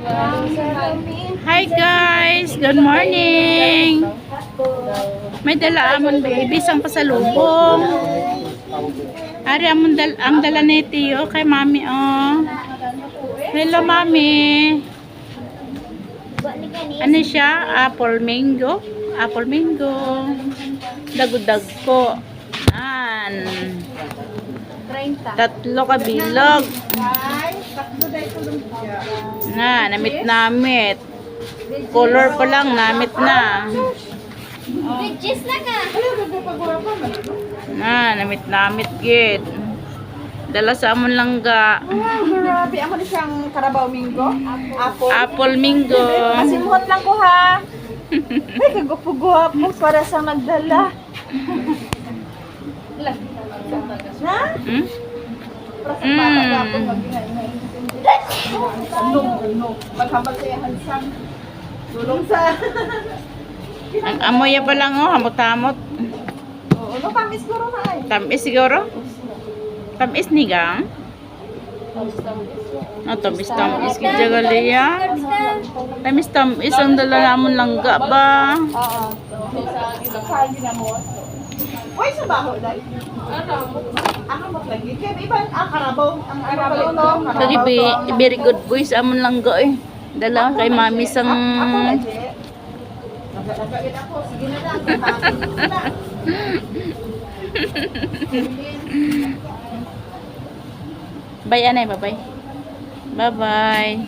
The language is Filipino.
Hi guys, good morning. May dala amon baby sang pasalubong. Ari ang dala ni Tio kay mami oh. Hello mami. Ano siya? Apple mango. Apple mango. Dagdag ko. Tatlo ka bilog. Namit. Color pa lang, namit na. Namit gid. Dala sa amon langga. Grabe, ako na siyang Carabao Mingo. Apple mingo. Masimuhot lang ko ha. Ay, kagupo-guwapo para sa magdala. Na? Para sa bata na ako mag-ingay-ingay. Maghambal sa yahan sang tulong sa... Ang amoy pa lang oh, hamot-hamot. Oo, no, tamis ko rin ay. Tamis siguro? Tamis ni gang? Tamis kita gali ya. Tamis ang dala namon langga ba? Oo. Sabi na mo. Uy, sa baho dahil. Ako maglagi. Kaya iba ang Carabao. Ang Carabao no? Kagi very good boys amon langga eh. Dala kay mami sang Ako na, Je. Nagagawin ako. Sige na lang. Bye anay, bye-bye. Bye-bye.